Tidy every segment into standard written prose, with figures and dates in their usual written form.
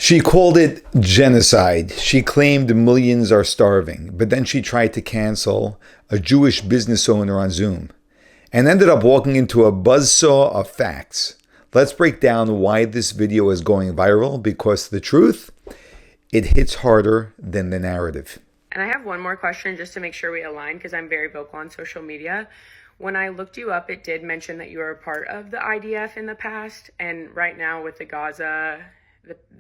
She called it genocide. She claimed millions are starving, but then she tried to cancel a Jewish business owner on Zoom and ended up walking into a buzzsaw of facts. Let's break down why this video is going viral, because the truth, it hits harder than the narrative. And I have one more question just to make sure we align, because I'm very vocal on social media. When I looked you up, it did mention that you were a part of the IDF in the past, and right now with the Gaza,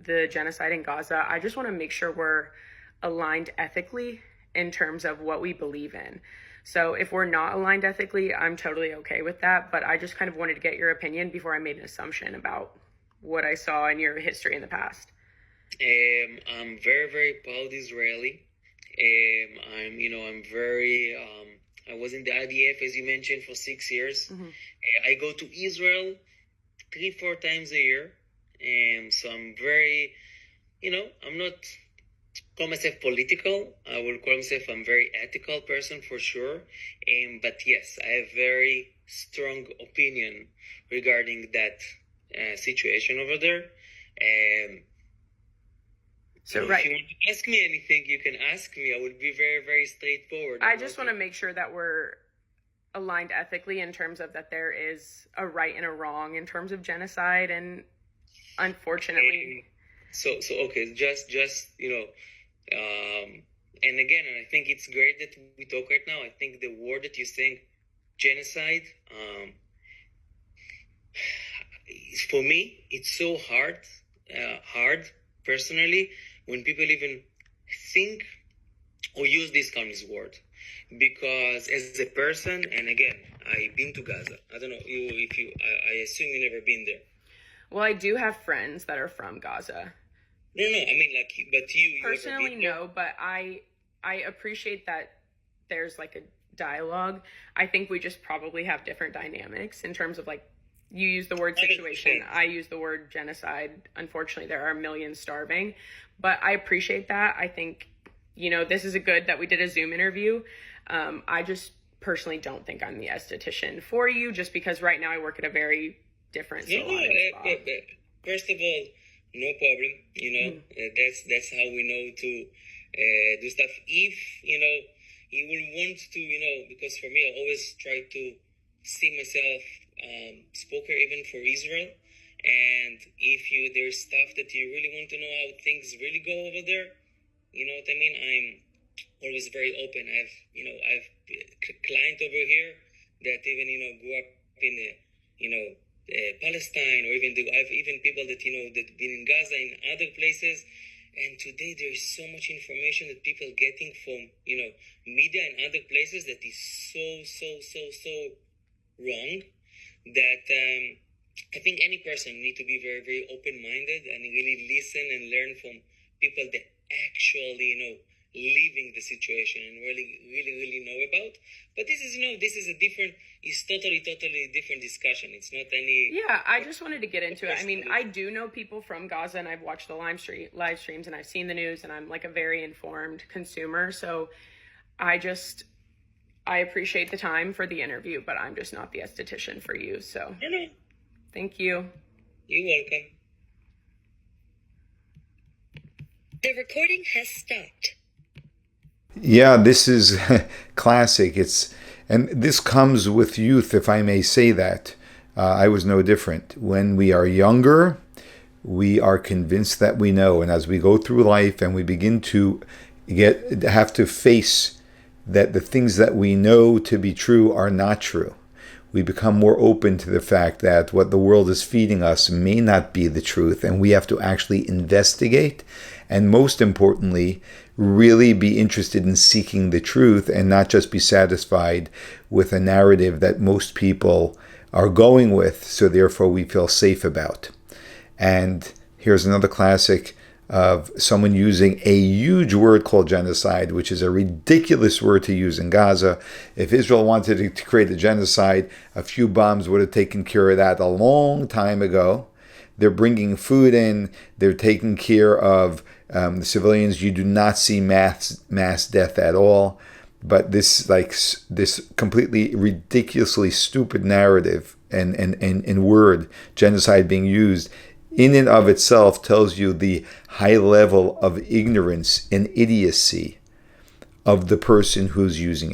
the genocide in Gaza, I just want to make sure we're aligned ethically in terms of what we believe in. So if we're not aligned ethically, I'm totally okay with that, but I just kind of wanted to get your opinion before I made an assumption about what I saw in your history in the past. I'm very, very proud Israeli. I'm very, I was in the IDF, as you mentioned, for 6 years. Mm-hmm. I go to Israel 3-4 times a year. So I'm very, I'm not call myself political. I will call myself I'm very ethical person for sure. But yes, I have very strong opinion regarding that situation over there. So right. If you want to ask me anything, you can ask me. I will be very, very straightforward. I just want to make sure that we're aligned ethically in terms of that there is a right and a wrong in terms of genocide, and unfortunately. So okay, just and again, I think it's great that we talk right now. I think the word that you saying, genocide, for me, it's so hard personally, when people even think or use this kind of word. Because as a person, and again, I've been to Gaza. I don't know I assume you never been there. Well, I do have friends that are from Gaza. No, I mean, but you personally, no, but I appreciate that there's like a dialogue. I think we just probably have different dynamics in terms of, like, you use the word situation, I use the word genocide. Unfortunately, there are millions starving, but I appreciate that. I think, this is good that we did a Zoom interview. I just personally don't think I'm the esthetician for you, just because right now I work at a very different salon. First of all, no problem. That's how we know to do stuff. If, you will want to, because for me, I always try to see myself spoker even for Israel, and if there's stuff that you really want to know how things really go over there, you know what I mean, I'm always very open. I've a client over here that even grew up in Palestine, or I've even people that that been in Gaza, in other places. And today there's so much information that people getting from media and other places that is so wrong, that I think any person need to be very, very open-minded and really listen and learn from people that actually living the situation and really know about. But this is it's totally different discussion. It's not any. Yeah, I just wanted to get into it. I mean, I do know people from Gaza, and I've watched the live streams, and I've seen the news, and I'm like a very informed consumer. So I appreciate the time for the interview, but I'm just not the esthetician for you. So Thank you. You're welcome. The recording has stopped. Yeah, this is classic. And this comes with youth, if I may say that. I was no different. When we are younger, we are convinced that we know. And as we go through life and we begin to have to face that the things that we know to be true are not true, we become more open to the fact that what the world is feeding us may not be the truth, and we have to actually investigate, and most importantly, really be interested in seeking the truth and not just be satisfied with a narrative that most people are going with, so therefore we feel safe about. And here's another classic of someone using a huge word called genocide, which is a ridiculous word to use in Gaza. If Israel wanted to create a genocide, a few bombs would have taken care of that a long time ago. They're bringing food in. They're taking care of the civilians. You do not see mass death at all. But this completely ridiculously stupid narrative and word, genocide being used, in and of itself tells you the high level of ignorance and idiocy of the person who's using it.